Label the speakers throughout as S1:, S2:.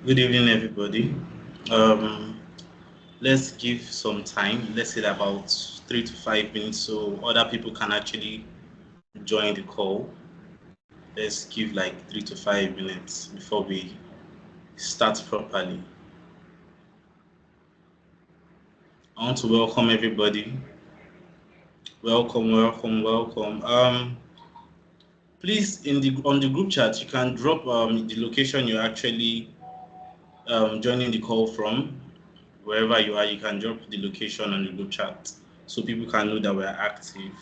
S1: Good evening, everybody. Um, let's give some time. Let's say about 3 to 5 minutes so other people can actually join the call. Let's give like 3 to 5 minutes before we start properly. I want to welcome everybody. Welcome, welcome, welcome. Please on the group chat you can drop the location you're actually joining the call from. Wherever you are, you can drop the location on the group chat so people can know that we're active.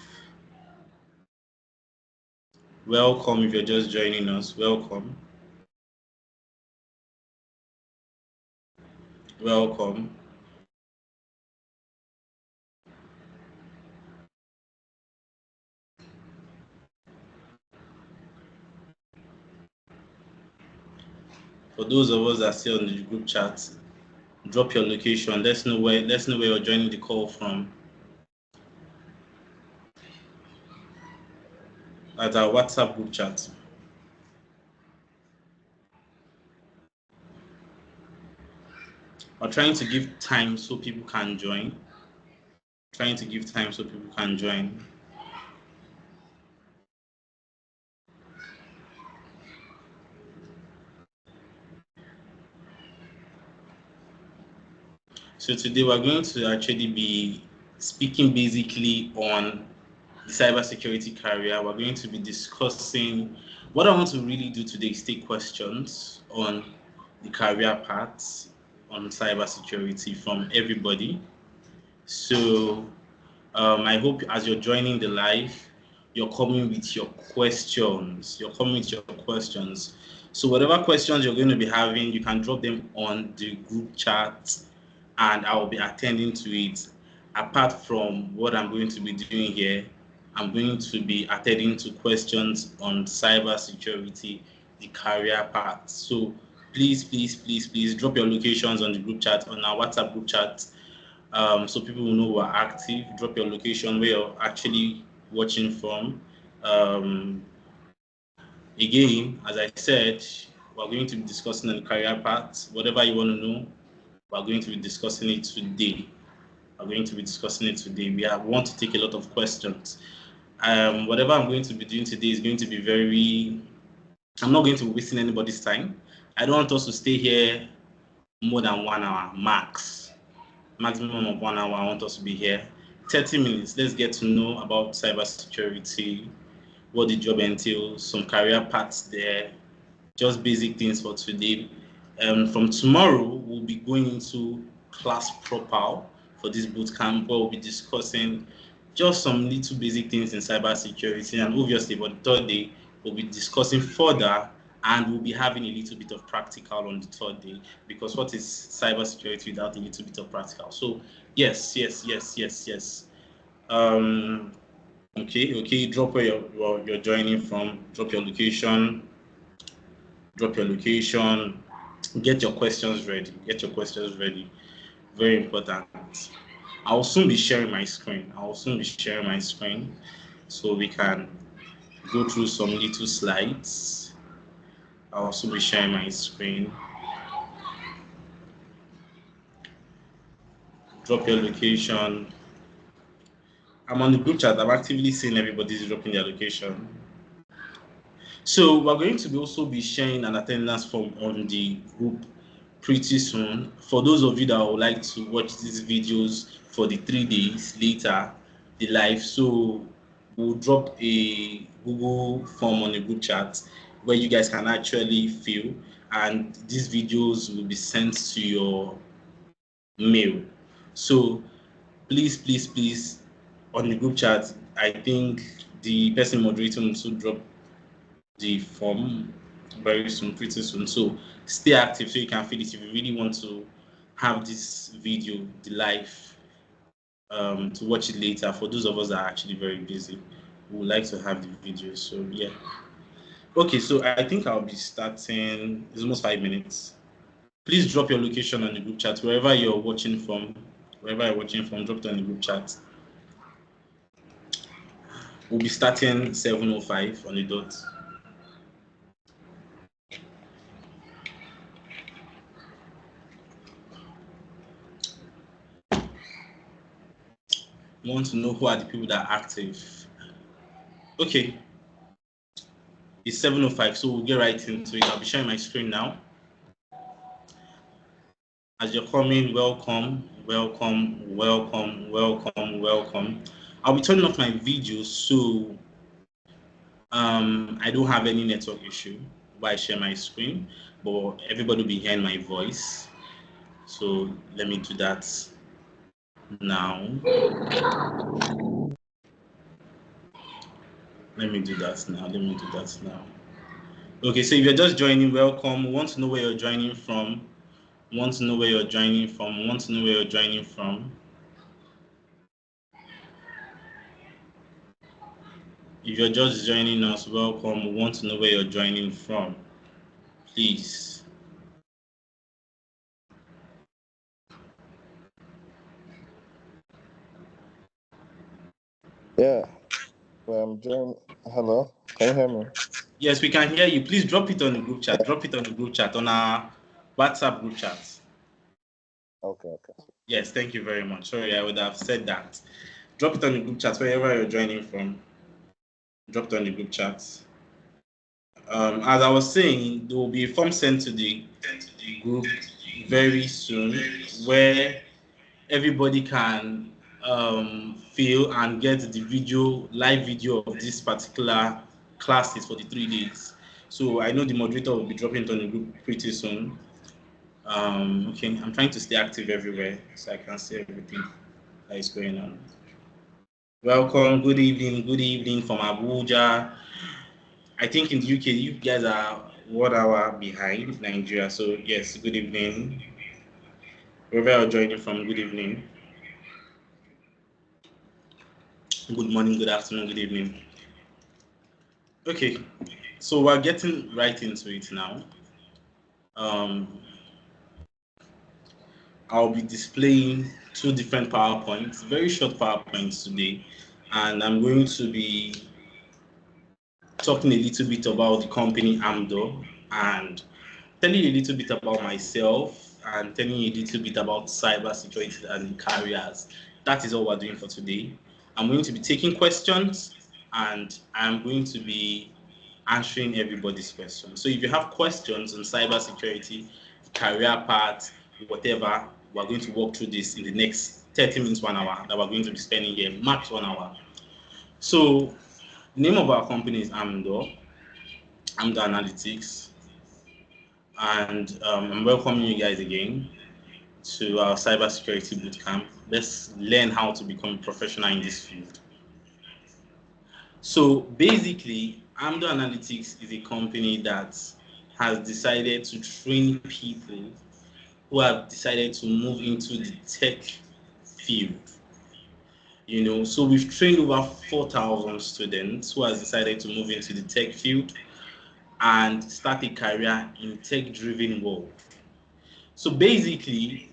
S1: Welcome if you're just joining us. Welcome. Welcome. For those of us that are still on the group chat, drop your location. Let's know where you're joining the call from. At our WhatsApp group chat. We're trying to give time so people can join. Trying to give time so people can join. So today we're going to actually be speaking basically on the cybersecurity career. We're going to be discussing what I want to really do today is take questions on the career paths on cybersecurity from everybody. So I hope as you're joining the live, you're coming with your questions. You're coming with your questions. So whatever questions you're going to be having, you can drop them on the group chat and I will be attending to it. Apart from what I'm going to be doing here, I'm going to be attending to questions on cybersecurity, the career path. So please drop your locations on the group chat, on our WhatsApp group chat, so people will know we're active. Drop your location where you're actually watching from. Um, Again, as I said, we're going to be discussing on the career path. Whatever you want to know, we're going to be discussing it today. We want to take a lot of questions. Whatever I'm going to be doing today is going to be I'm not going to be wasting anybody's time. I don't want us to stay here more than 1 hour max. Maximum of 1 hour. I want us to be here 30 minutes. Let's get to know about cybersecurity, what the job entails, some career paths there, just basic things for today. From tomorrow, we'll be going into class proper for this bootcamp where we'll be discussing just some little basic things in cybersecurity. And obviously, for the third day, we'll be discussing further and we'll be having a little bit of practical on the third day because what is cybersecurity without a little bit of practical? So, yes. Um, okay. Drop where you're joining from, drop your location, get your questions ready. Very important. I'll soon be sharing my screen. So we can go through some little slides. I'll also be sharing my screen. Drop your location. I'm on the group chat. I'm actively seeing everybody's dropping their location. So we're going to also be sharing an attendance form on the group pretty soon. For those of you that would like to watch these videos for the 3 days later, the live, so we'll drop a Google form on the group chat where you guys can actually fill, and these videos will be sent to your mail. So please on the group chat, I think the person moderating will also drop the form very soon, pretty soon. So stay active so you can feel it if you really want to have this video, the live, to watch it later. For those of us that are actually very busy, we would like to have the video. So yeah. Okay, so I think I'll be starting. It's almost 5 minutes. Please drop your location on the group chat wherever you're watching from. Drop it on the group chat. We'll be starting 7:05 on the dot. want to know who are the people that are active. Okay, it's 7:05, so we'll get right into it. I'll be sharing my screen now. As you're coming, welcome, welcome, welcome, welcome, welcome. I'll be turning off my video so I don't have any network issue while I share my screen, but everybody will be hearing my voice. So let me do that now. Let me do that now. Okay, so if you're just joining, welcome. We want to know where you're joining from. Want to know where you're joining from. Want to know where you're joining from. If you're just joining us, welcome. We want to know where you're joining from. Please.
S2: Yeah. Well, I'm joining. Hello. Can you hear me?
S1: Yes, we can hear you. Please drop it on the group chat. Drop it on the group chat, on our WhatsApp group chat.
S2: Okay.
S1: Yes, thank you very much. Sorry, I would have said that. Drop it on the group chat wherever you're joining from. Drop it on the group chat. As I was saying, there will be a form sent to the group very soon where everybody can fill and get the live video of this particular classes for the 3 days. So I know the moderator will be dropping it on the group pretty soon. Okay, I'm trying to stay active everywhere so I can see everything that is going on. Welcome, good evening from Abuja. I think in the UK, you guys are 1 hour behind Nigeria. So yes, good evening. Wherever you're joining from, good evening. Good morning, good afternoon, good evening. Okay, so we're getting right into it now. I'll be displaying 2 different PowerPoints, very short PowerPoints today, and I'm going to be talking a little bit about the company AMDOR and telling you a little bit about myself and telling you a little bit about cybersecurity and careers. That is all we're doing for today. I'm going to be taking questions and I'm going to be answering everybody's questions. So if you have questions on cybersecurity, career path, whatever, we're going to walk through this in the next 30 minutes, 1 hour that we're going to be spending here, max 1 hour. So the name of our company is AMDOR Analytics. And I'm welcoming you guys again to our cybersecurity bootcamp. Let's learn how to become a professional in this field. So basically, AMDOR Analytics is a company that has decided to train people who have decided to move into the tech field. So we've trained over 4,000 students who has decided to move into the tech field and start a career in tech-driven world. So basically,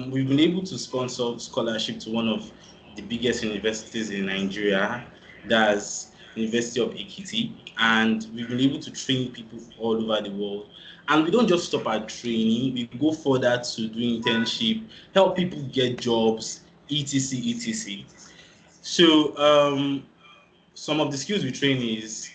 S1: we've been able to sponsor scholarship to one of the biggest universities in Nigeria, that's University of Ekiti, and we've been able to train people all over the world. And we don't just stop at training; we go further to do internship, help people get jobs, etc. So some of the skills we train is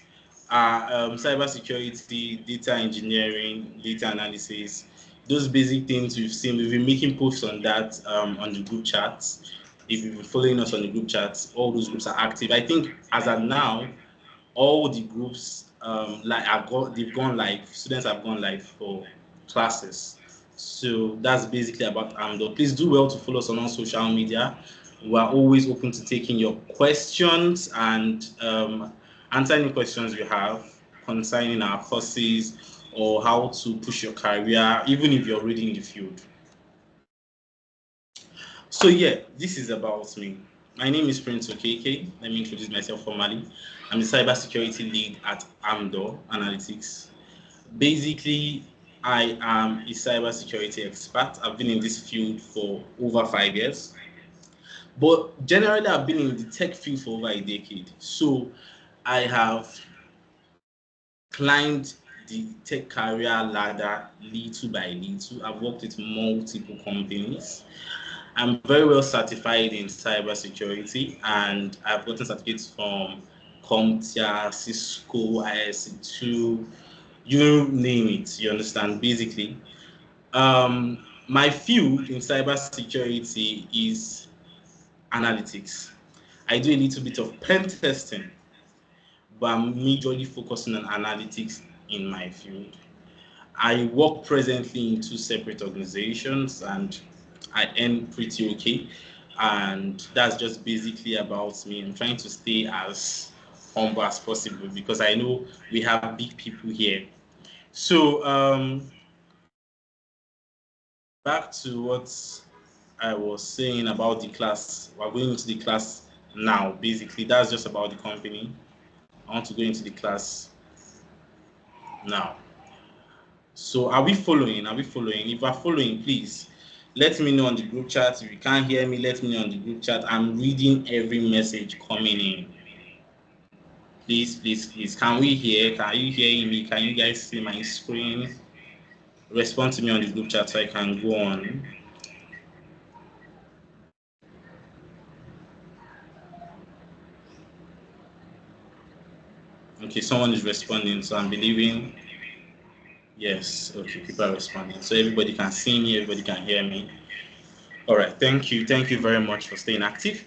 S1: cybersecurity, data engineering, data analysis, those basic things we've seen. We've been making posts on that on the group chats. If you've been following us on the group chats, all those groups are active. I think as of now, all the groups they've gone live. Students have gone live for classes. So that's basically about AMDOR. Please do well to follow us on all social media. We're always open to taking your questions and answer any questions you have concerning our courses or how to push your career, even if you're already in the field. So yeah, this is about me. My name is Prince Okeke. Let me introduce myself formally. I'm the cybersecurity lead at AMDOR Analytics. Basically, I am a cybersecurity expert. I've been in this field for over 5 years. But generally, I've been in the tech field for over a decade. So I have climbed the tech career ladder little by little. I've worked with multiple companies. I'm very well certified in cybersecurity, and I've gotten certificates from CompTIA, Cisco, ISC2, you name it, you understand, basically. My field in cybersecurity is analytics. I do a little bit of pen testing, but I'm majorly focusing on analytics in my field. I work presently in two separate organizations and I earn pretty okay. And that's just basically about me. I'm trying to stay as humble as possible because I know we have big people here. So back to what I was saying about the class. We're going into the class now. Basically, that's just about the company. I want to go into the class now. So are we following? Are we following? If we're following, please let me know on the group chat. If you can't hear me, let me know on the group chat. I'm reading every message coming in. Please, please, please. Can we hear? Can you hear me? Can you guys see my screen? Respond to me on the group chat so I can go on. Okay, someone is responding, so I'm believing. Yes, okay, people are responding. So everybody can see me, everybody can hear me. All right, thank you. Thank you very much for staying active.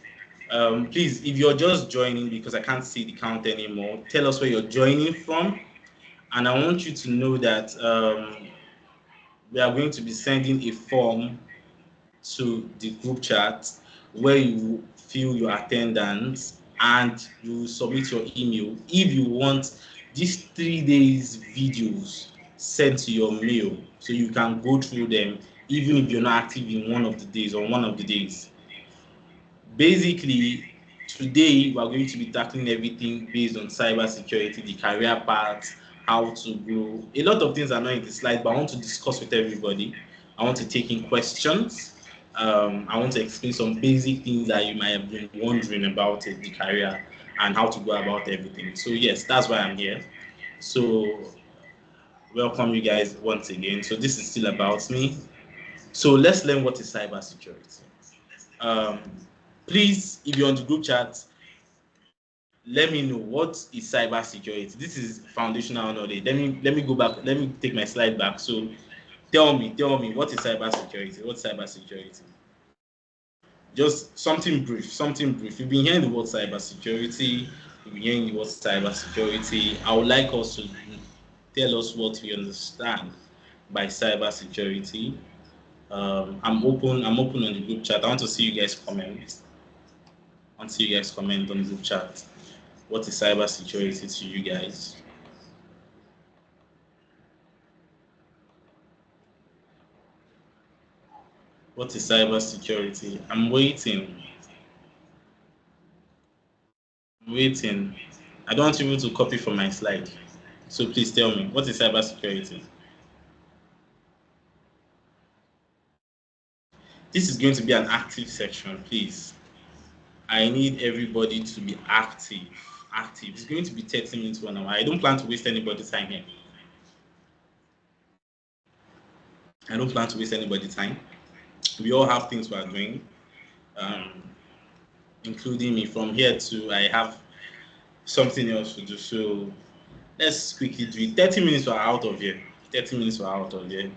S1: Please, if you're just joining because I can't see the count anymore, tell us where you're joining from. And I want you to know that we are going to be sending a form to the group chat where you fill your attendance and you submit your email if you want these 3 days videos sent to your mail so you can go through them even if you're not active in one of the days or one of the days. Basically, today we're going to be tackling everything based on cybersecurity, the career path, how to grow. A lot of things are not in the slide, but I want to discuss with everybody. I want to take in questions. I want to explain some basic things that you might have been wondering about it, the career, and how to go about everything. So yes, that's why I'm here. So welcome you guys once again. So this is still about me. So let's learn what is cybersecurity. Um, Please, if you're on the group chat, let me know what is cybersecurity. This is foundational knowledge. Let me go back. Let me take my slide back. So tell me what is cybersecurity? What's cybersecurity? Just something brief. Something brief. You've been hearing the word cybersecurity. You've been hearing the word cybersecurity. I would like us to tell us what we understand by cybersecurity. I'm open. I'm open on the group chat. I want to see you guys comment. I want to see you guys comment on the group chat. What is cybersecurity to you guys? What is cybersecurity? I'm waiting. I'm waiting. I don't want you to copy from my slide. So please tell me, what is cybersecurity? This is going to be an active section, please. I need everybody to be active. Active. It's going to be 30 minutes, 1 hour. I don't plan to waste anybody's time here. I don't plan to waste anybody's time. We all have things we are doing, including me. From here to I have something else to do. So let's quickly do it. 30 minutes we're out of here. 30 minutes we're out of here.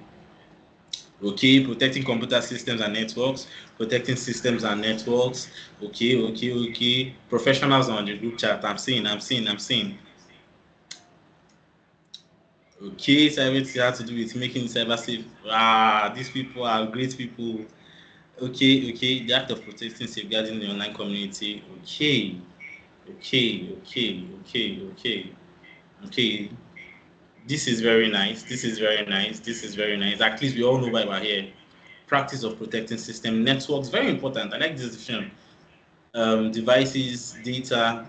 S1: Okay, protecting computer systems and networks, protecting systems and networks. Okay. Professionals on the group chat. I'm seeing. Okay, cybersecurity has to do with making cyber safe. These people are great people. Okay. The act of protecting, safeguarding the online community. Okay. This is very nice. At least we all know why we're here. Practice of protecting system networks, very important. I like this definition. Devices, data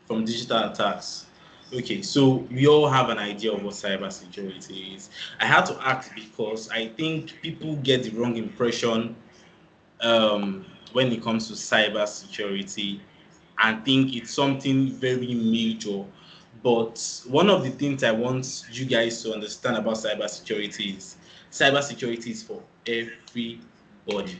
S1: from digital attacks. Okay, so we all have an idea of what cybersecurity is. I had to ask because I think people get the wrong impression when it comes to cybersecurity and think it's something very major. But one of the things I want you guys to understand about cybersecurity is for everybody.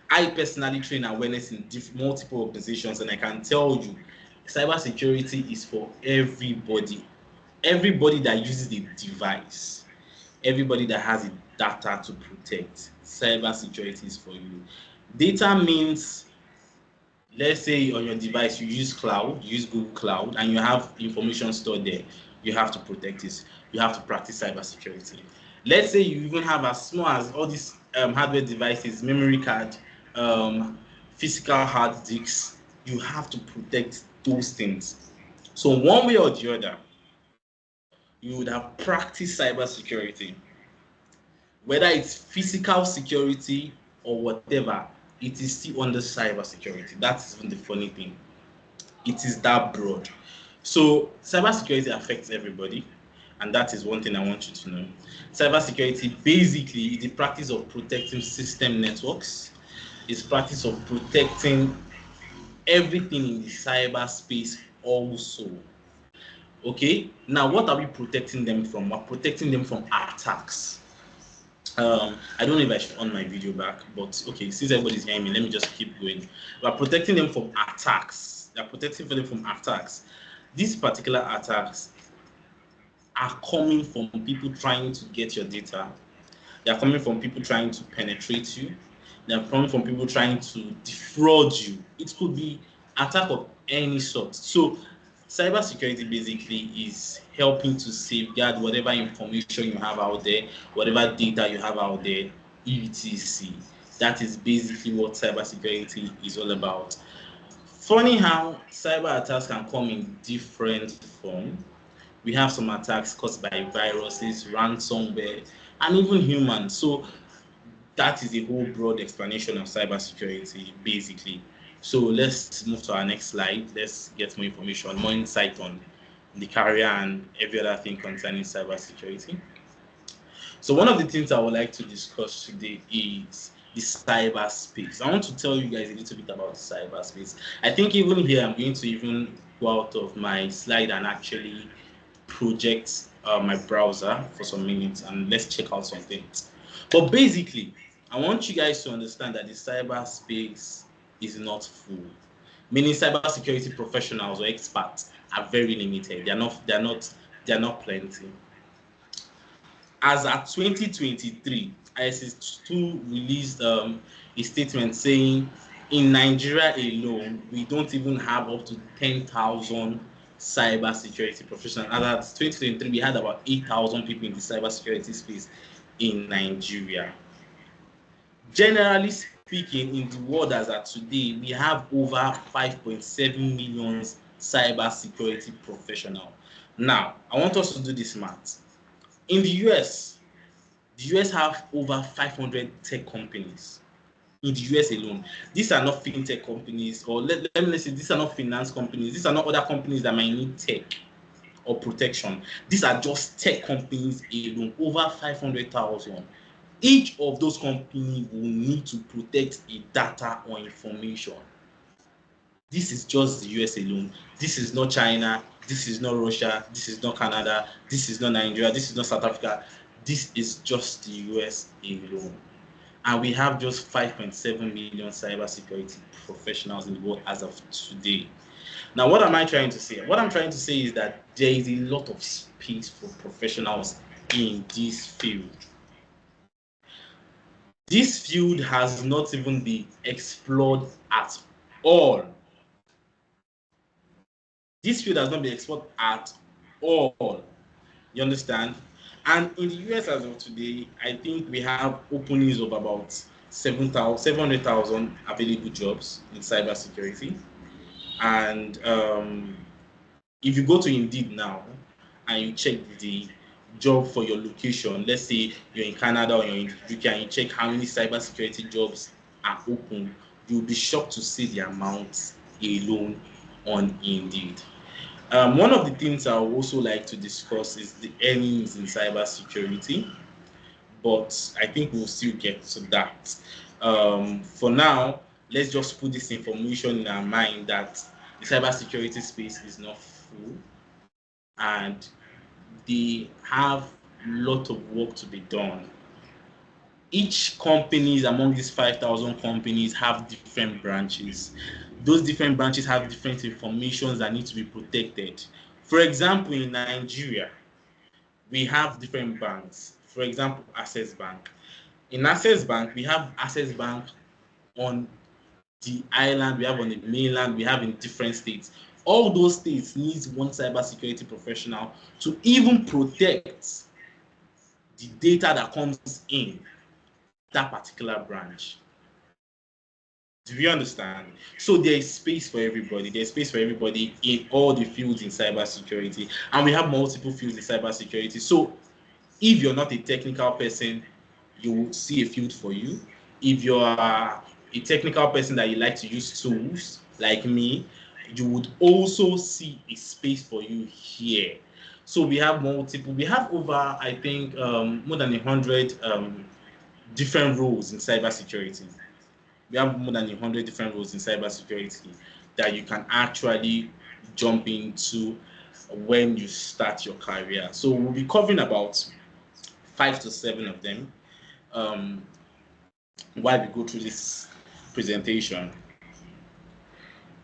S1: I personally train awareness in multiple organizations, and I can tell you, cybersecurity is for everybody. Everybody that uses the device, everybody that has the data to protect, cybersecurity is for you. Data means, let's say on your device you use cloud, you use Google Cloud, and you have information stored there. You have to protect it. You have to practice cybersecurity. Let's say you even have as small as all these hardware devices, memory card, um, physical hard disks. You have to protect those things. So one way or the other, you would have practiced cybersecurity, whether it's physical security or whatever. It is still under cybersecurity. That's even the funny thing. It is that broad. So cybersecurity affects everybody, and that is one thing I want you to know. Cybersecurity basically is the practice of protecting system networks. It's practice of protecting everything in the cyberspace also. Okay, now what are we protecting them from? We're protecting them from attacks. I don't know if I should on my video back, but okay, since everybody's hearing me, let me just keep going. We're protecting them from attacks. They're protecting them from attacks. These particular attacks are coming from people trying to get your data. They are coming from people trying to penetrate you. They are coming from people trying to defraud you. It could be attack of any sort. So cybersecurity basically is helping to safeguard whatever information you have out there, whatever data you have out there, etc. That is basically what cybersecurity is all about. Funny how cyber attacks can come in different forms. We have some attacks caused by viruses, ransomware, and even humans. So that is a whole broad explanation of cybersecurity, basically. So let's move to our next slide. Let's get more information, more insight on the career and every other thing concerning cybersecurity. So one of the things I would like to discuss today is the cyberspace. I want to tell you guys a little bit about cyberspace. I think even here, I'm going to even go out of my slide and actually project my browser for some minutes, and let's check out some things. But basically, I want you guys to understand that the cyberspace is not full. Meaning cybersecurity professionals or experts are very limited. They're not plenty. As at 2023, ISS2 released a statement saying in Nigeria alone, we don't even have up to 10,000 cybersecurity professionals. As at 2023, we had about 8,000 people in the cybersecurity space in Nigeria. Generally speaking, in the world as at today, we have over 5.7 million cybersecurity professionals. Now, I want us to do this math. In the US have over 500 tech companies in the US alone. These are not fintech companies, or let me say, these are not finance companies. These are not other companies that might need tech or protection. These are just tech companies alone, over 500,000. Each of those companies will need to protect a data or information. This is just the US alone. This is not China. This is not Russia. This is not Canada. This is not Nigeria. This is not South Africa. This is just the US alone. And we have just 5.7 million cybersecurity professionals in the world as of today. Now, what am I trying to say? What I'm trying to say is that there is a lot of space for professionals in this field. This field has not even been explored at all. This field has not been explored at all. You understand? And in the US as of today, I think we have openings of about 700,000 available jobs in cybersecurity. And if you go to Indeed now and you check the job for your location, let's say you're in Canada or you're in the UK, and you check how many cybersecurity jobs are open, you'll be shocked to see the amount alone on Indeed. One of the things I would also like to discuss is the earnings in cybersecurity, but I think we'll still get to that. For now, let's just put this information in our mind that the cybersecurity space is not full, and they have a lot of work to be done. each companies among these 5,000 companies have different branches. Those different branches have different information that need to be protected. For example, in Nigeria, we have different banks. For example, Access Bank. In Access Bank, we have Access Bank on the island, we have on the mainland, we have in different states. All those states need one cybersecurity professional to even protect the data that comes in that particular branch. Do you understand? So there is space for everybody. There's space for everybody in all the fields in cybersecurity, and we have multiple fields in cybersecurity. So if you're not a technical person, you will see a field for you. If you're a technical person that you like to use tools like me, you would also see a space for you here. So we have multiple, we have over, I think, more than 100 different roles in cybersecurity. We have more than 100 different roles in cybersecurity that you can actually jump into when you start your career. So we'll be covering about 5 to 7 of them um, while we go through this presentation.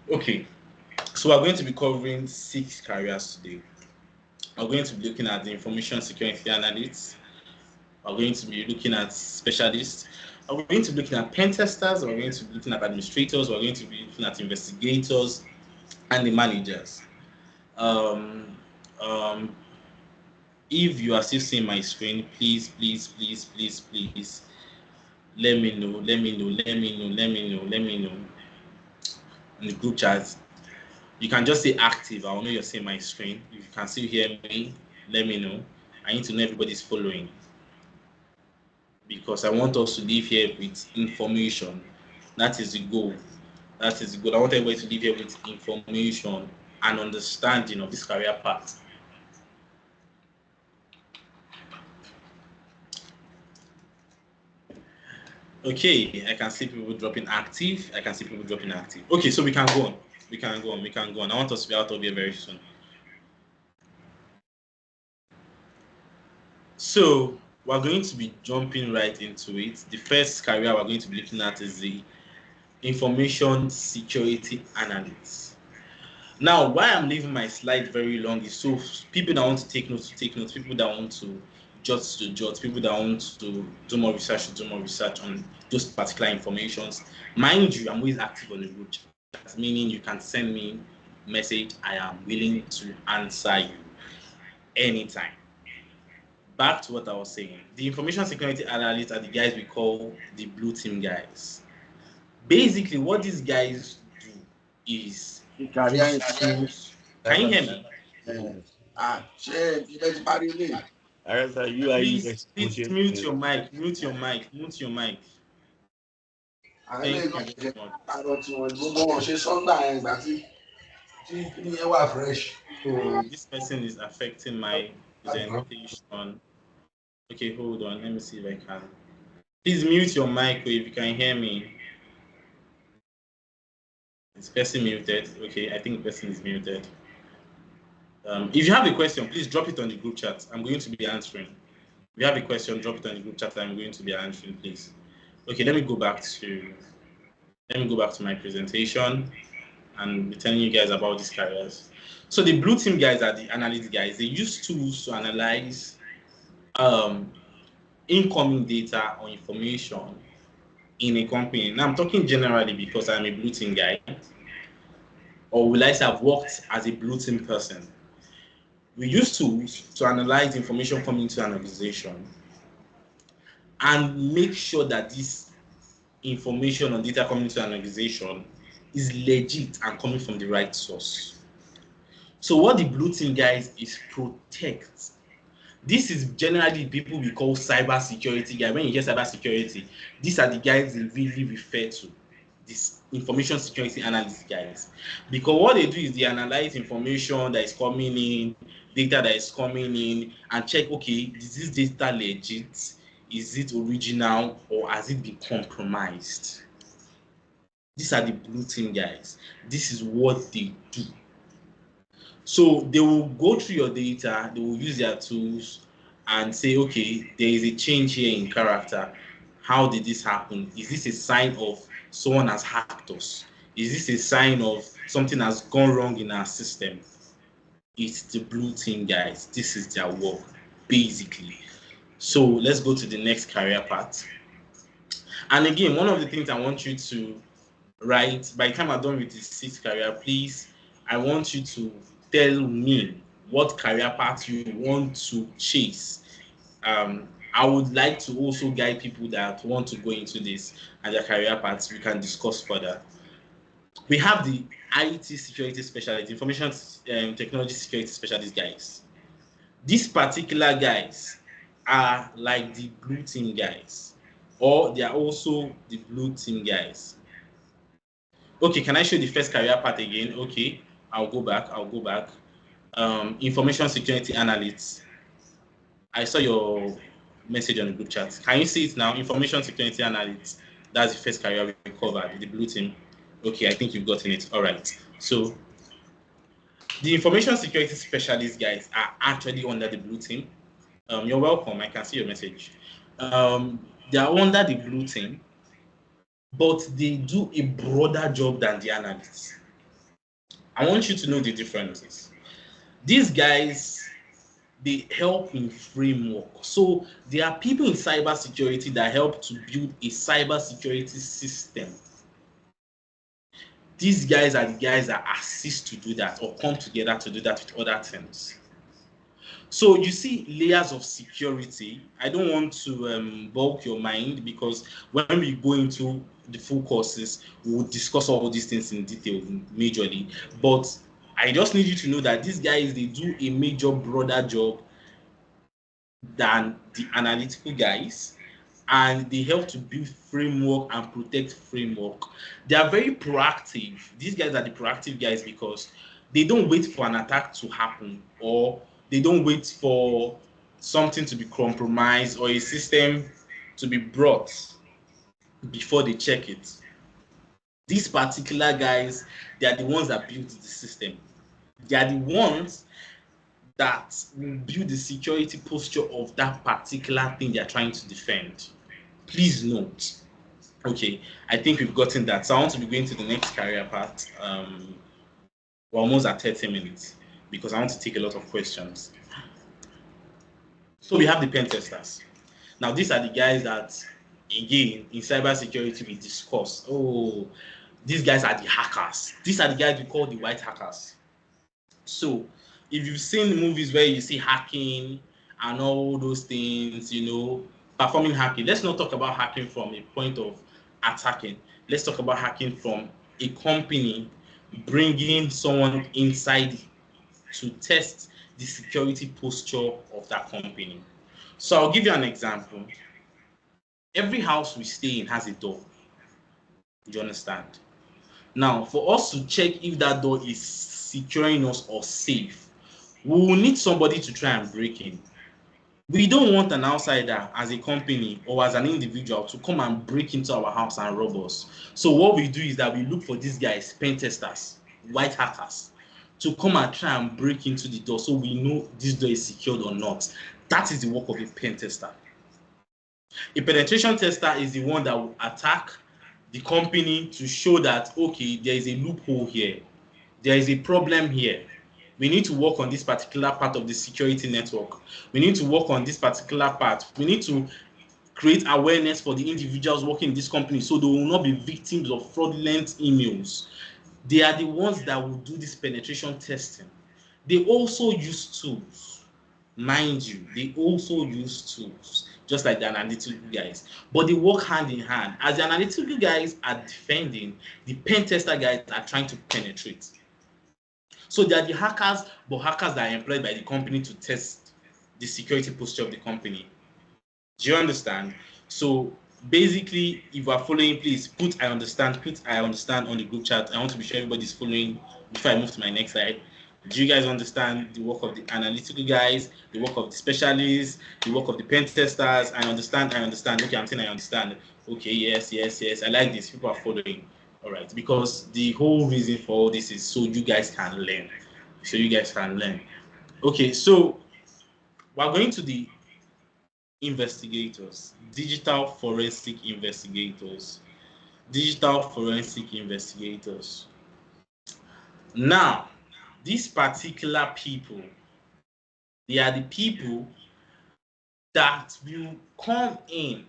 S1: Okay, so we're going to be covering 6 careers today. We're going to be looking at the information security analysts. We're going to be looking at specialists. We're going to be looking at pen testers. We're going to be looking at administrators. We're going to be looking at investigators and the managers. Um, um, if you are still seeing my screen, please let me know, let me know in the group chat. You can just say active. I'll know you're seeing my screen. If you can still hear me, let me know. I need to know everybody's following, because I want us to leave here with information. That is the goal. That is the goal. I want everybody to leave here with information and understanding of this career path. Okay, I can see people dropping active. I can see people dropping active. Okay, so we can go on. We can go on. I want us to be out of here very soon. So we're going to be jumping right into it. The first career we're going to be looking at is the information security analyst. Now, why I'm leaving my slide very long is so people that want to take notes, people that want to jot, people that want to do more research on those particular informations. Mind you, I'm always active on the group chat, meaning you can send me a message. I am willing to answer you anytime. Back to what I was saying. The information security analysts are the guys we call the blue team guys. Basically, what these guys do is use tools. Can you hear me? Please mute your mic. Mute your mic. Thank you very much. So this person is affecting my presentation. Okay, hold on. Let me see if I can. Please mute your mic if you can hear me. Is person muted? Okay, I think the person is muted. If you have a question, please drop it on the group chat. I'm going to be answering. If you have a question, drop it on the group chat. I'm going to be answering, please. Okay, let me go back to my presentation and be telling you guys about these careers. So the blue team guys are the analyst guys. They use tools to analyze incoming data or information in a company. Now I'm talking generally because I'm a blue team guy, or will I say I've worked as a blue team person. We use tools to analyze information coming into an organization and make sure that this information or data coming into an organization is legit and coming from the right source. So what the blue team guys is protect. This is generally people we call cyber security guys. When you hear cyber security, these are the guys they really refer to. This information security analyst guys, because what they do is they analyze information that is coming in, data that is coming in, and check, okay, is this data legit, is it original, or has it been compromised? These are the blue team guys. This is what they do. So they will go through your data, they will use their tools and say, okay, there is a change here in character. How did this happen? Is this a sign of someone has hacked us? Is this a sign of something has gone wrong in our system? It's the blue team guys. This is their work, basically. So let's go to the next career path. And again, one of the things I want you to write, by the time I'm done with the sixth career, please, I want you to tell me what career path you want to chase. I would like to also guide people that want to go into this and their career paths. We can discuss further. We have the IT security specialist, information technology security specialist guys. These particular guys are like the blue team guys, or they are also the blue team guys. Okay, can I show the first career path again? Okay, I'll go back. Information security analyst. I saw your message on the group chat. Can you see it now? Information security analyst. That's the first career we covered, the blue team. Okay, I think you've gotten it. All right. So the information security specialist guys are actually under the blue team. You're welcome. I can see your message. They are under the blue team, but they do a broader job than the analysts. I want you to know the differences. These guys, they help in framework. So there are people in cybersecurity that help to build a cybersecurity system. These guys are the guys that assist to do that or come together to do that with other teams. So you see layers of security. I don't want to bulk your mind, because when we go into the full courses, we will discuss all these things in detail majorly. But I just need you to know that these guys, they do a major broader job than the analytical guys, and they help to build framework and protect framework. They are very proactive. These guys are the proactive guys because they don't wait for an attack to happen, or they don't wait for something to be compromised or a system to be brought before they check it. These particular guys, they are the ones that build the system. They are the ones that will build the security posture of that particular thing they are trying to defend. Please note. Okay, I think we've gotten that. So I want to be going to the next career part. We're almost at 30 minutes because I want to take a lot of questions. So we have the pen testers. Now these are the guys that, again, in cybersecurity we discuss. Oh, these guys are the hackers. These are the guys we call the white hackers. So if you've seen movies where you see hacking and all those things, you know, performing hacking, let's not talk about hacking from a point of attacking. Let's talk about hacking from a company bringing someone inside to test the security posture of that company. So I'll give you an example. Every house we stay in has a door. Do you understand? Now, for us to check if that door is securing us or safe, we will need somebody to try and break in. We don't want an outsider as a company or as an individual to come and break into our house and rob us. So what we do is that we look for these guys, pen testers, white hackers, to come and try and break into the door so we know this door is secured or not. That is the work of a pen tester. A penetration tester is the one that will attack the company to show that, okay, there is a loophole here. There is a problem here. We need to work on this particular part of the security network. We need to work on this particular part. We need to create awareness for the individuals working in this company so they will not be victims of fraudulent emails. They are the ones that will do this penetration testing. They also use tools. Mind you, they also use tools, just like the analytical guys. But they work hand in hand. As the analytical guys are defending, the pen tester guys are trying to penetrate. So they are the hackers, but hackers that are employed by the company to test the security posture of the company. Do you understand? So basically, if you are following, please put I understand on the group chat. I want to be sure everybody's following before I move to my next slide. Do you guys understand the work of the analytical guys, the work of the specialists, the work of the pen testers? I understand. Okay, I'm saying I understand. Okay, yes. I like this. People are following. All right, because the whole reason for all this is so you guys can learn. Okay, so we're going to the investigators, digital forensic investigators, digital forensic investigators. Now, these particular people, they are the people that will come in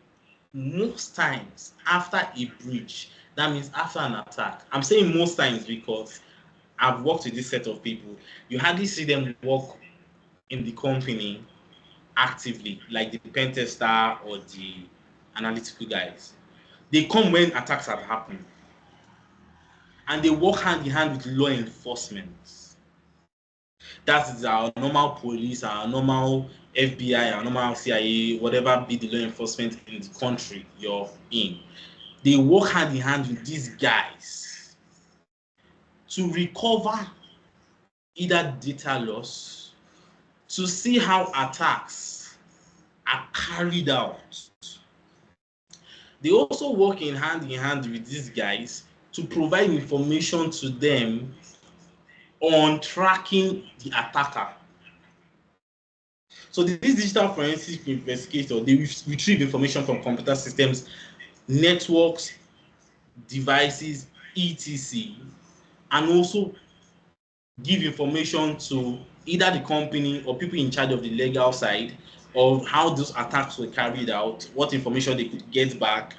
S1: most times after a breach. That means after an attack. I'm saying most times because I've worked with this set of people. You hardly see them work in the company actively, like the pen tester or the analytical guys. They come when attacks have happened, and they work hand in hand with law enforcement. That is our normal police, our normal FBI, our normal CIA, whatever be the law enforcement in the country you're in. They work hand in hand with these guys to recover either data loss, to see how attacks are carried out. They also work in hand with these guys to provide information to them on tracking the attacker. So these digital forensic investigators, they retrieve information from computer systems, networks, devices, etc., and also give information to either the company or people in charge of the legal side of how those attacks were carried out, what information they could get back,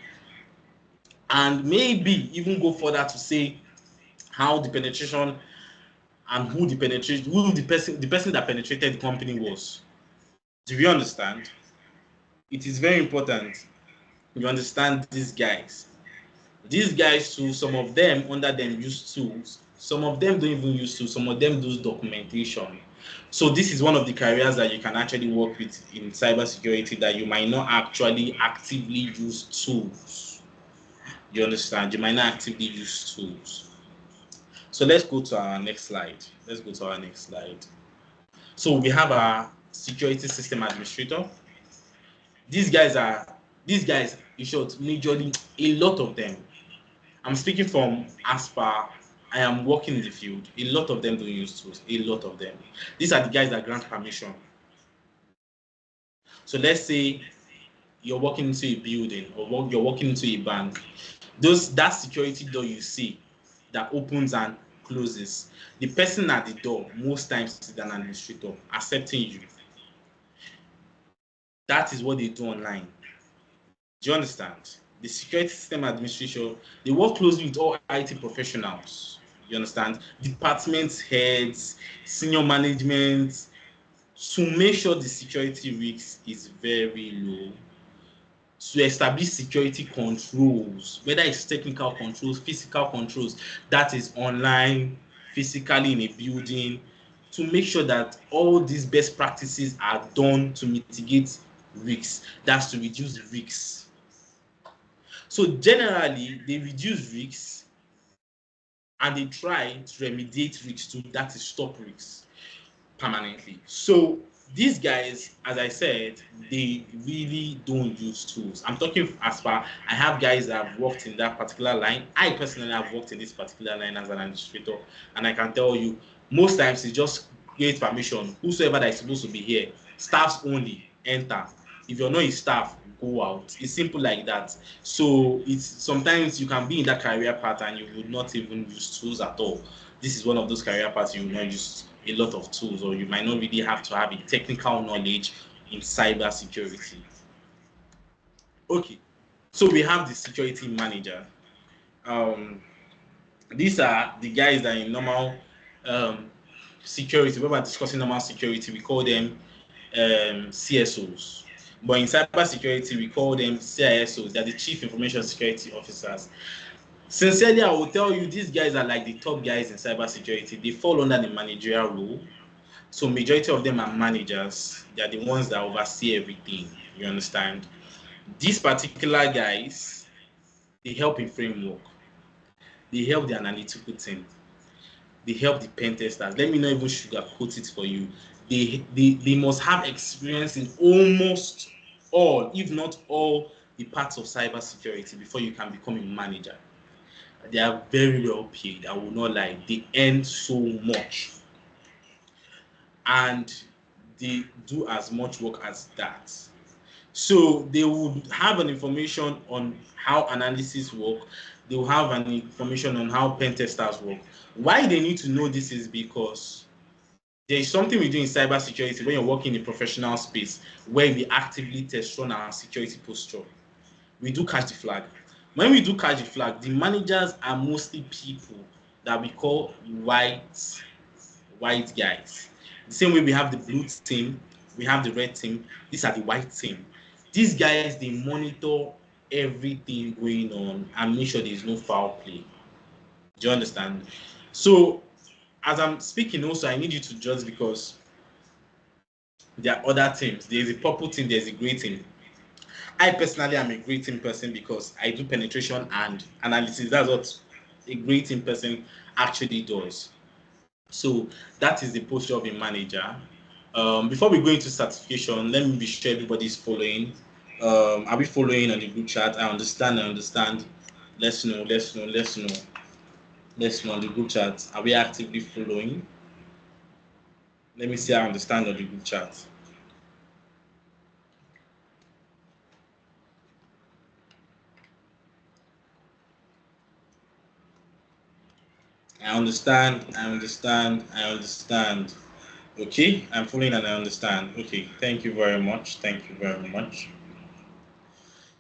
S1: and maybe even go further to say how the penetration and who the person that penetrated the company was. Do you understand? It is very important you understand these guys. These guys too, some of them under them use tools, some of them don't even use tools, some of them do documentation. So this is one of the careers that you can actually work with in cybersecurity, that you might not actually actively use tools. You understand? You might not actively use tools. So let's go to our next slide. So we have our security system administrator. These guys, in short, majorly, a lot of them. I'm speaking from as per I am working in the field. A lot of them don't use tools. A lot of them. These are the guys that grant permission. So let's say you're walking into a building or you're walking into a bank. That security door you see that opens and closes. The person at the door most times is an administrator accepting you. That is what they do online. Do you understand? The security system administration, they work closely with all IT professionals. You understand? Department heads, senior management, to make sure the security risk is very low, to establish security controls, whether it's technical controls, physical controls, that is online, physically in a building, to make sure that all these best practices are done to mitigate risks, that's to reduce risks. So generally, they reduce risks and they try to remediate risks too, that is stop risks permanently. So these guys, as I said, they really don't use tools. I'm talking as far, I have guys that have worked in that particular line. I personally have worked in this particular line as an administrator, and I can tell you, most times it's just create permission. Whosoever that is supposed to be here, staffs only, enter. If you're not a staff, go out. It's simple like that. So it's sometimes you can be in that career path and you would not even use tools at all. This is one of those career paths you will not use a lot of tools, or you might not really have to have a technical knowledge in cyber security. Okay, so we have the security manager. These are the guys that in normal security, when we're discussing normal security, we call them CSOs. But in cyber security, we call them CISOs. They're the Chief Information Security Officers. Sincerely, I will tell you, these guys are like the top guys in cyber security. They fall under the managerial role. So majority of them are managers. They are the ones that oversee everything. You understand? These particular guys, they help in framework. They help the analytical team. They help the pen testers. Let me not even sugarcoat it for you. They must have experience in almost all, if not all, the parts of cyber security before you can become a manager. They are very well paid. I will not lie. They earn so much. And they do as much work as that. So they would have an information on how analysis work. They will have an information on how pen testers work. Why they need to know this is because there is something we do in cybersecurity when you're working in a professional space where we actively test run our security posture. We do catch the flag. When we do catch the flag, the managers are mostly people that we call white guys. The same way we have the blue team, we have the red team, these are the white team. These guys, they monitor everything going on and make sure there is no foul play. Do you understand? So as I'm speaking also, I need you to judge because there are other teams. There's a purple team, there's a gray team. I personally am a gray team person because I do penetration and analysis. That's what a gray team person actually does. So that is the posture of a manager. Before we go into certification, let me be sure everybody's following. Are we following on the group chat? I understand. Let's know on the group chat. Are we actively following? Let me see. I understand on the group chat. I understand. Okay, I'm following and I understand. Okay, thank you very much.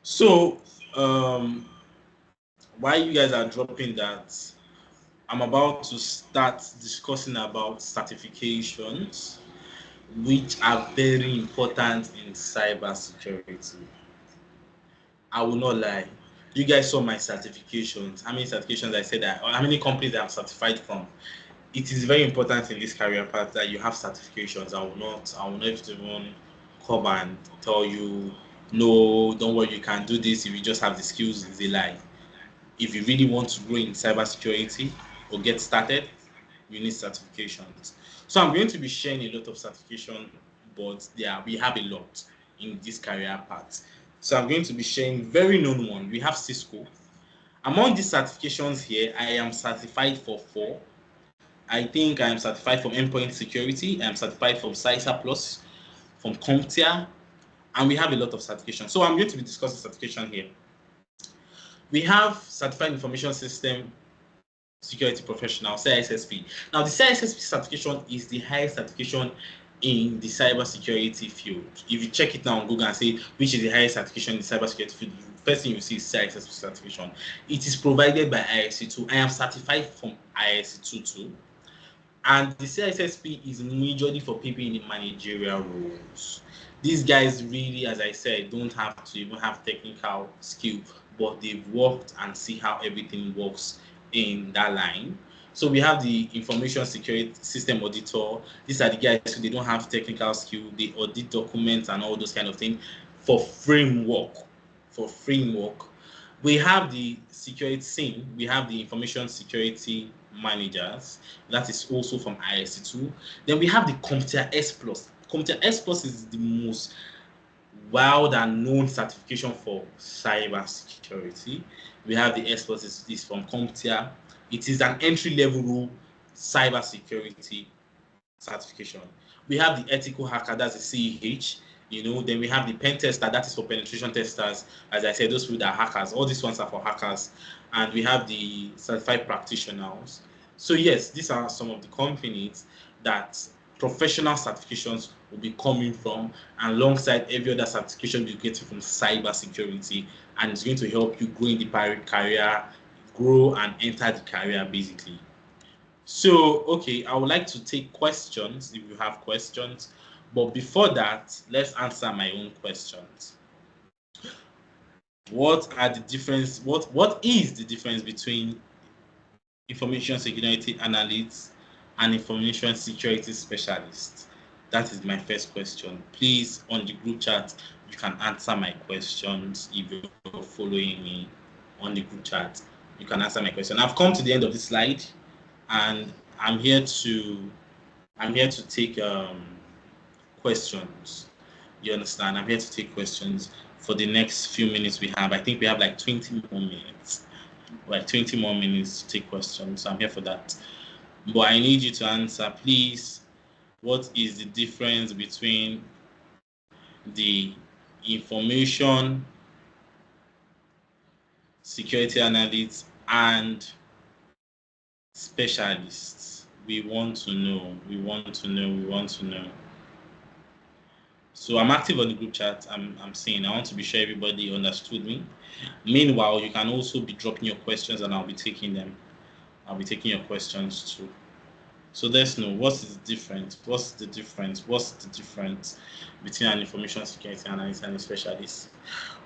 S1: So, while you guys are dropping that, I'm about to start discussing about certifications, which are very important in cybersecurity. I will not lie. You guys saw my certifications. How many certifications I said that, or how many companies I'm certified from? It is very important in this career path that you have certifications. I will not even come and tell you, no, don't worry, you can do this if you just have the skills. It's a lie. If you really want to grow in cybersecurity or get started, you need certifications. So I'm going to be sharing a lot of certification, but we have a lot in this career path. So I'm going to be sharing very known one. We have Cisco. Among these certifications here, I am certified for 4. I think I am certified from Endpoint Security. I am certified from CISA Plus, from CompTIA, and we have a lot of certifications. So I'm going to be discussing certification here. We have Certified Information System Security Professional, CISSP. Now, the CISSP certification is the highest certification in the cybersecurity field. If you check it now on Google and say which is the highest certification in the cybersecurity field, the first thing you see is CISSP certification. It is provided by ISC2. I am certified from ISC2 too. And the CISSP is majorly for people in the managerial roles. These guys really, as I said, don't have to even have technical skill, but they've worked and see how everything works in that line. So we have the information security system auditor. These are the guys who they don't have technical skill. They audit documents and all those kind of things for framework. We have the security SIM. We have the information security managers. That is also from ISC2. Then we have the CompTIA S Plus. CompTIA S Plus is the most wild and known certification for cybersecurity. We have the S Plus is from CompTIA. It is an entry-level cybersecurity certification. We have the ethical hacker, that's the CEH. Then we have the pen tester, that is for penetration testers. As I said, those people that are hackers, all these ones are for hackers. And we have the certified practitioners. So yes, these are some of the companies that professional certifications will be coming from, and alongside every other certification you get from cybersecurity, and it's going to help you grow in the career, grow and enter the career basically. So, okay, I would like to take questions if you have questions. But before that, let's answer my own questions. What is the difference between information security analyst and information security specialist? That is my first question. Please, on the group chat, you can answer my questions if you're following me on the group chat. You can answer my question. I've come to the end of this slide, and I'm here to take questions. You understand? I'm here to take questions for the next few minutes we have. I think we have like 20 more minutes. Like 20 more minutes to take questions. So I'm here for that. But I need you to answer, please. What is the difference between the information security analysts and specialists. We want to know. So I'm active on the group chat. I'm saying I want to be sure everybody understood me. Meanwhile, you can also be dropping your questions and I'll be taking them. I'll be taking your questions too. So let's know what's the difference between an information security analyst and a specialist.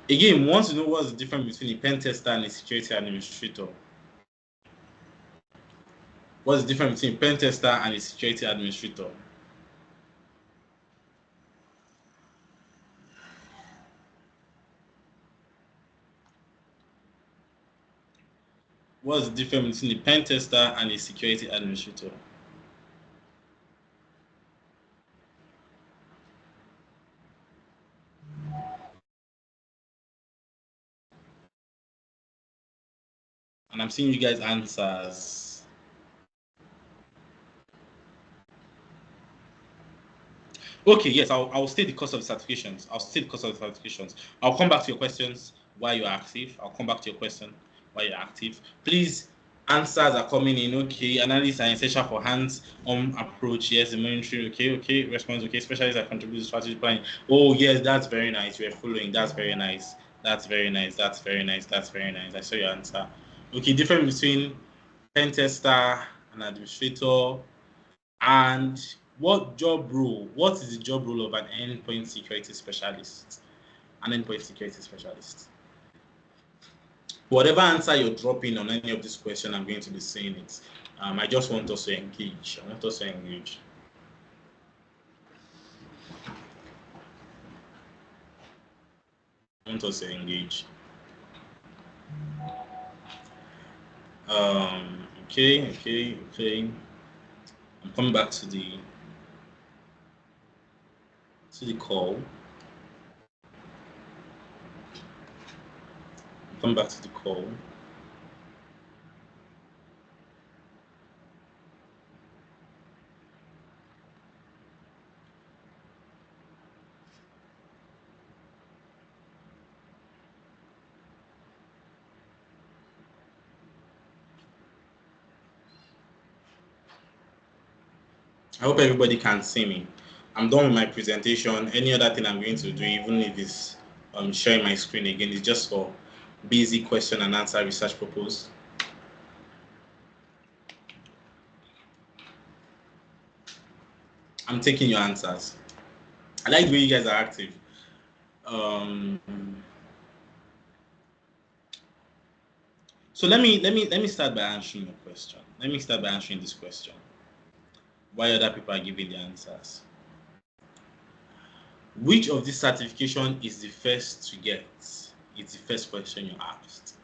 S1: Again, we want to know what's the difference between a pen tester and a security administrator. What's the difference between a pen tester and a security administrator? What's the difference between a pen tester and a security administrator? And I'm seeing you guys' answers. Okay, yes, I'll state the cost of the certifications. I'll come back to your questions while you're active. Please, answers are coming in. Okay, analysts are essential for hands-on approach. Yes, the monitoring. Okay. Response. Okay, specialists are contributing to strategy planning. Oh, yes, that's very nice. We're following. That's very nice. I saw your answer. Okay, difference between pen tester and administrator. And what is the job role of an endpoint security specialist? Whatever answer you're dropping on any of this question, I'm going to be saying it. I just want us to engage. Okay. I'm coming back to the call. I hope everybody can see me. I'm done with my presentation. Any other thing I'm going to do, even if it's sharing my screen again, is just for basic question and answer research purpose. I'm taking your answers. I like the way you guys are active. So let me start by answering your question. Let me start by answering this question. Why other people are giving the answers? Which of this certification is the first to get? It's the first question you asked.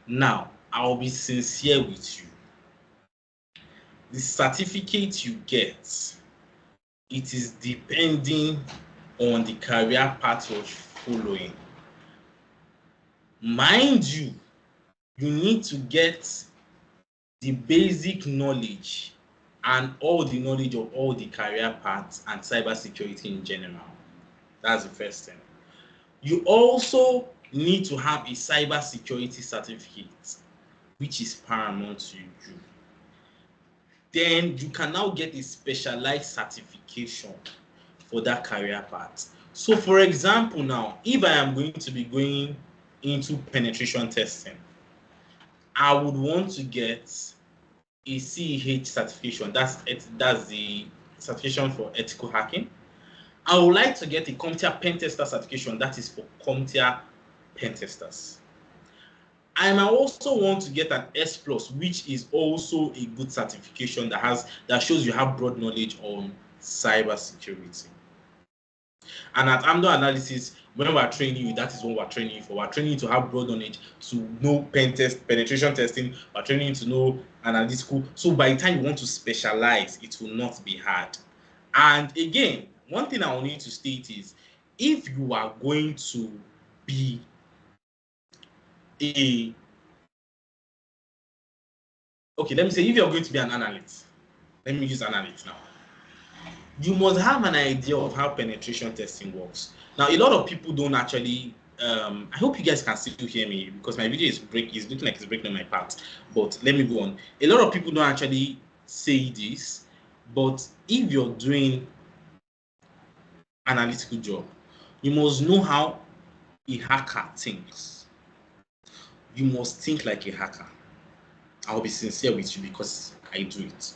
S1: Now, I'll be sincere with you. The certificate you get, it is depending on the career path you're following. Mind you, you need to get the basic knowledge and all the knowledge of all the career paths and cybersecurity in general. That's the first thing. You also need to have a cybersecurity certificate, which is paramount to you. Then you can now get a specialized certification for that career path. So for example, now, if I am going to be going into penetration testing, I would want to get a CEH certification. That's the certification for ethical hacking. I would like to get a CompTIA pen tester certification. That is for CompTIA pen testers. I might also want to get an S+, which is also a good certification that shows you have broad knowledge on cybersecurity. And at AMDOR Analysis, when we're training you, that is what we're training you for. We're training you to have broad knowledge, to know penetration testing. We're training you to know analytical. So by the time you want to specialize, it will not be hard. And again, one thing I will need to state is, if you are going to be okay, let me say, if you're going to be an analyst, let me use analyst now. you must have an idea of how penetration testing works. Now, a lot of people don't actually. I hope you guys can still hear me because my video is looking like it's breaking on my part. But let me go on. A lot of people don't actually say this, but if you're doing analytical job, you must know how a hacker thinks. You must think like a hacker. I'll be sincere with you because I do it.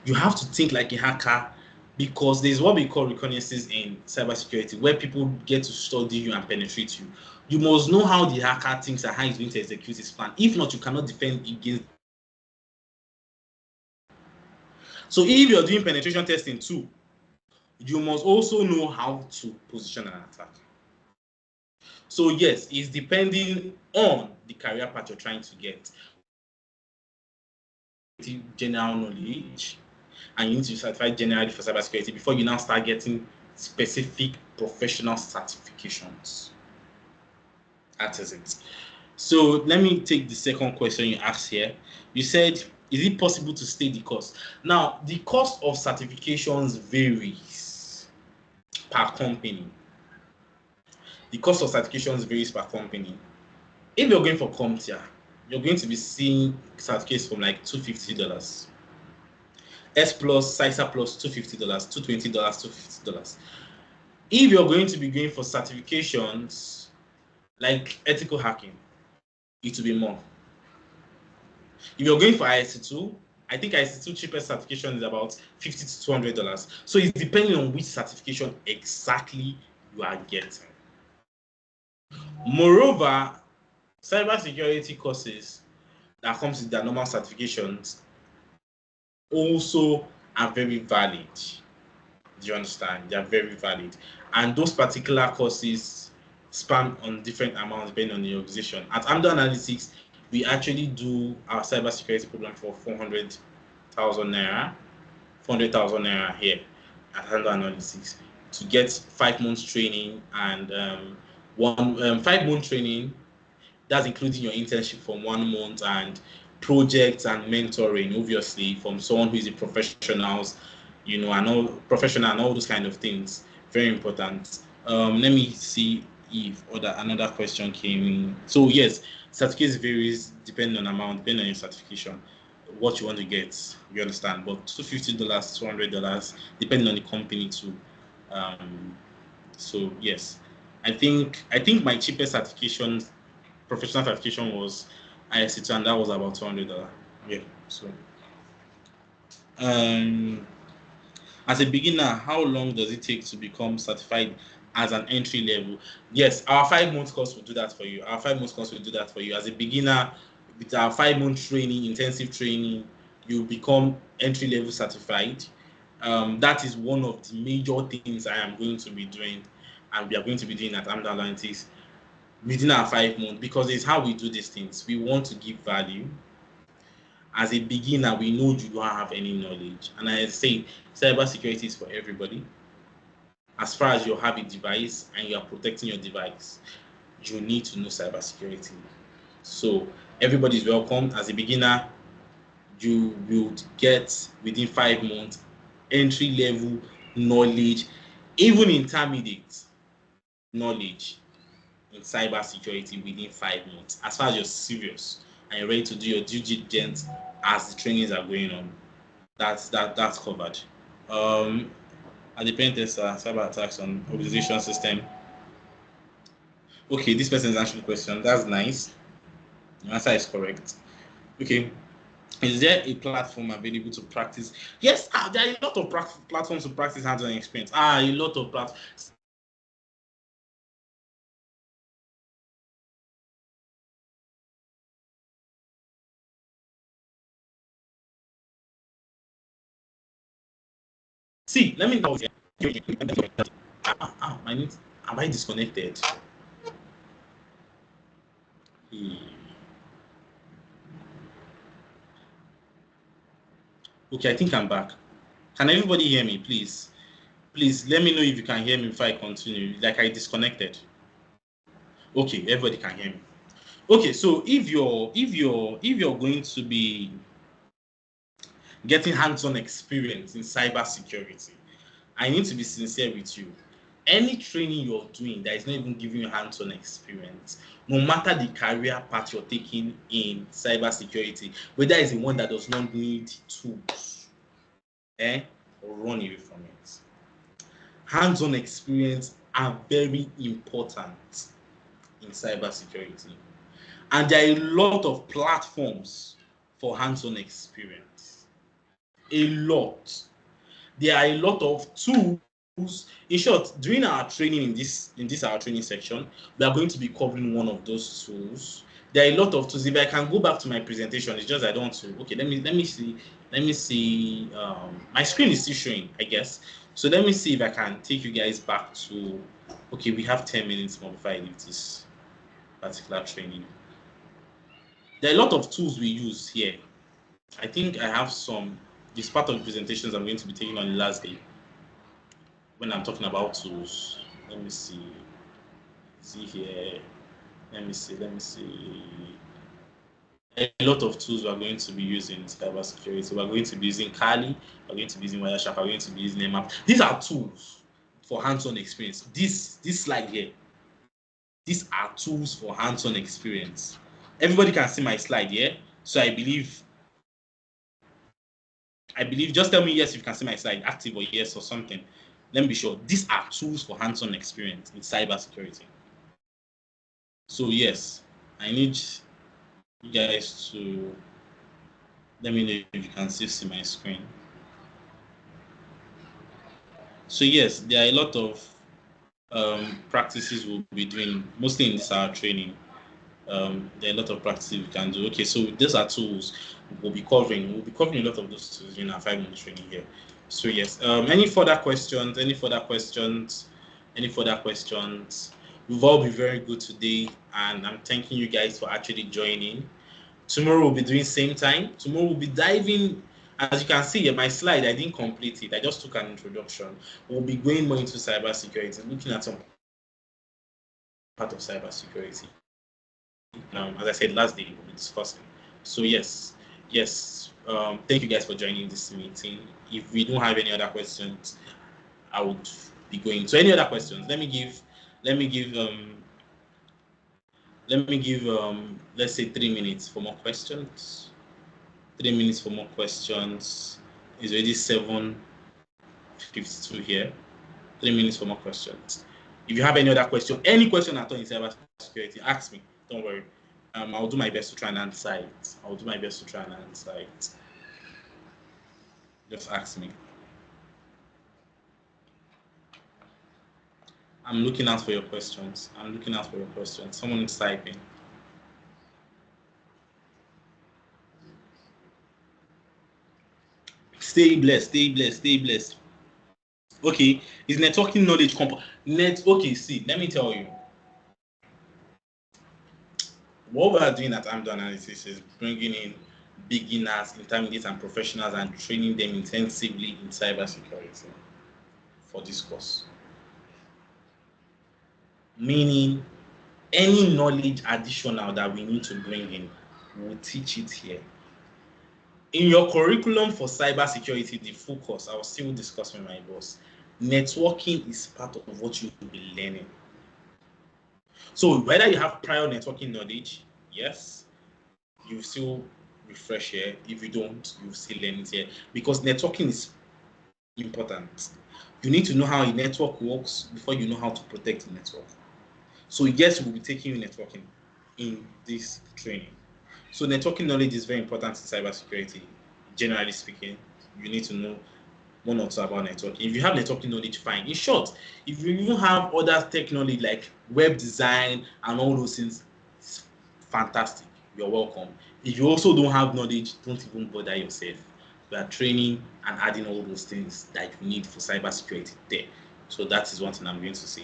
S1: You have to think like a hacker because there's what we call reconnaissance in cybersecurity, where people get to study you and penetrate you. You must know how the hacker thinks and how he's going to execute his plan. If not, you cannot defend against. So if you're doing penetration testing too, you must also know how to position an attack. So yes, it's depending on the career path you're trying to get. General knowledge, and you need to be certified generally for cybersecurity before you now start getting specific professional certifications. That is it. So let me take the second question you asked here. You said, is it possible to state the cost? Now, the cost of certifications varies per company. The cost of certifications varies per company. If you're going for CompTIA, you're going to be seeing certificates from like $250. S plus, CISA plus $250, $220, $250. If you're going to be going for certifications like ethical hacking, it will be more. If you're going for ISC2, I think ISC2 cheapest certification is about $50 to $200. So it's depending on which certification exactly you are getting. Moreover, cybersecurity courses that comes with their normal certifications also are very valid. Do you understand? They are very valid. And those particular courses span on different amounts depending on the organization. At AMDOR Analytics, we actually do our cybersecurity program for 400,000 naira, 400,000 naira here at AMDOR Analytics to get 5 months training and 5 month training. That's including your internship for 1 month and projects and mentoring, obviously, from someone who is a professional, you know, and all professional and all those kind of things. Very important. Let me see if another question came in. So yes, certificates varies depending on amount, depending on your certification, what you want to get. You understand? But $250, $200, depending on the company too. So yes, I think my cheapest certification, professional certification, was ISC2, and that was about $200. Yeah. So as a beginner, how long does it take to become certified as an entry level? Yes, our 5 month course will do that for you. Our 5 month course will do that for you. As a beginner, with our 5 month training, intensive training, you become entry level certified. That is one of the major things I am going to be doing, and we are going to be doing at AMDOR Analytics within our 5 months, because it's how we do these things. We want to give value. As a beginner, we know you don't have any knowledge. And I say, cybersecurity is for everybody. As far as you have a device and you are protecting your device, you need to know cybersecurity. So everybody is welcome. As a beginner, you will get within 5 months entry level knowledge, even intermediate knowledge in cybersecurity within 5 months. As far as you're serious and you're ready to do your due diligence as the trainings are going on, that's covered. At the pen tester, cyber attacks on organization system. Okay, this person is answering the question. That's nice. The answer is correct. Okay. Is there a platform available to practice? Yes, there are a lot of platforms to practice hands-on experience. A lot of platforms. See, let me know. Am I disconnected? Okay, I think I'm back. Can everybody hear me, please? Please let me know if you can hear me before I continue. Like I disconnected. Okay, everybody can hear me. Okay, so if you're going to be getting hands-on experience in cybersecurity, I need to be sincere with you. Any training you're doing that is not even giving you hands-on experience, no matter the career path you're taking in cybersecurity, whether it's the one that does not need tools, or run away from it. Hands-on experience are very important in cybersecurity. And there are a lot of platforms for hands-on experience. A lot. There are a lot of tools. In short, during our training in this our training section, we are going to be covering one of those tools. There are a lot of tools. If I can go back to my presentation, it's just I don't want to. Okay, let me see. My screen is still showing, I guess. So let me see if I can take you guys back to. Okay, we have 10 minutes more before I leave this particular training. There are a lot of tools we use here. I think I have some. This part of the presentations I'm going to be taking on the last day when I'm talking about tools. Let me see. See here. Let me see. A lot of tools we're going to be using in cybersecurity. We're going to be using Kali, we're going to be using Wireshark, we're going to be using Nmap. These are tools for hands-on experience. This slide here, these are tools for hands-on experience. Everybody can see my slide here. So I believe, just tell me yes if you can see my slide, active or yes or something. Let me be sure. These are tools for hands-on experience in cybersecurity. So yes, I need you guys to let me know if you can still see my screen. So yes, there are a lot of practices we'll be doing, mostly in this hour training. There are a lot of practices we can do. Okay, so these are tools we'll be covering. We'll be covering a lot of those tools in our 5-minute training here. So yes, any further questions? We've all been very good today, and I'm thanking you guys for actually joining. Tomorrow we'll be doing same time. Tomorrow we'll be diving, as you can see, my slide, I didn't complete it. I just took an introduction. We'll be going more into cybersecurity, looking at some part of cybersecurity. As I said last day, we'll be discussing. So yes. Thank you guys for joining this meeting. If we don't have any other questions, I would be going. So any other questions? Let me give let's say 3 minutes for more questions. 3 minutes for more questions. It's already 7:52 here. 3 minutes for more questions. If you have any other question, any question at all in cybersecurity, ask me. Don't worry. I'll do my best to try and answer it. Just ask me. I'm looking out for your questions. Someone is typing. Stay blessed. Okay, is networking knowledge okay, see, let me tell you. What we are doing at AMDOR Analysis is bringing in beginners, intermediate, and professionals and training them intensively in cybersecurity for this course. Meaning, any knowledge additional that we need to bring in, we'll teach it here. In your curriculum for cybersecurity, the full course, I will still discuss with my boss. Networking is part of what you will be learning. So whether you have prior networking knowledge, yes, you still refresh here. If you don't, you still learn it here, because networking is important. You need to know how a network works before you know how to protect the network. So yes, we'll be taking you networking in this training. So networking knowledge is very important in cybersecurity. Generally speaking, you need to know one or two about networking. If you have networking knowledge, fine. In short, if you even have other tech knowledge like web design and all those things, it's fantastic. You're welcome. If you also don't have knowledge, don't even bother yourself. We are training and adding all those things that you need for cybersecurity there. So that is one thing I'm going to say.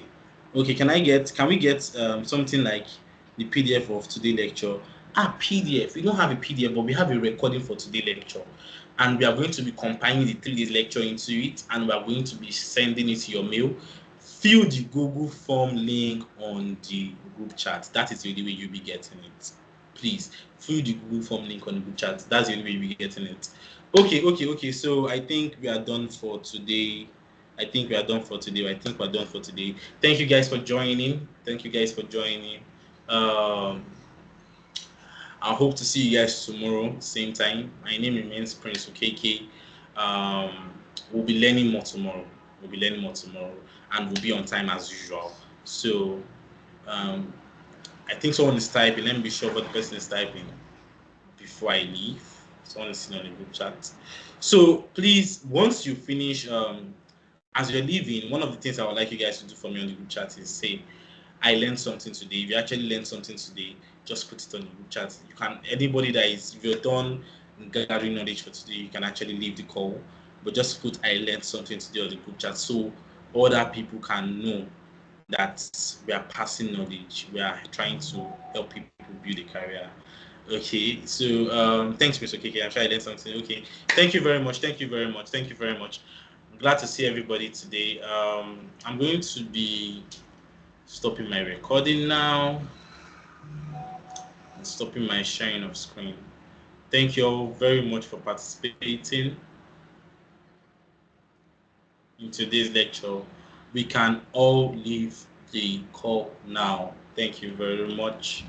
S1: Okay, can we get something like the PDF of today's lecture? PDF. We don't have a PDF, but we have a recording for today's lecture. And we are going to be compiling the 3 days lecture into it, and we are going to be sending it to your mail. Fill the Google form link on the group chat. That is the only way you'll be getting it. Please fill the Google form link on the group chat. That's the only way you'll be getting it. Okay. So I think we are done for today. I think we are done for today. I think we're done for today. Thank you guys for joining. Thank you guys for joining. Um, I hope to see you guys tomorrow, same time. My name remains Prince Okeke. Um, we'll be learning more tomorrow. We'll be learning more tomorrow, and we'll be on time as usual. So, um, I think someone is typing. Let me be sure what the person is typing before I leave. Someone is sitting on the group chat. So please, once you finish, as you're leaving, one of the things I would like you guys to do for me on the group chat is say, I learned something today. If you actually learned something today, just put it on the group chat. You can, anybody that is, if you're done gathering knowledge for today, you can actually leave the call, but just put I learned something today on the group chat so other people can know that we are passing knowledge. We are trying to help people build a career. Okay, so thanks, Mr. Kiki. I'm sure I learned something. Okay, thank you very much. Thank you very much. Thank you very much. I'm glad to see everybody today. I'm going to be stopping my recording now and stopping my sharing of screen. Thank you all very much for participating in today's lecture. We can all leave the call now. Thank you very much.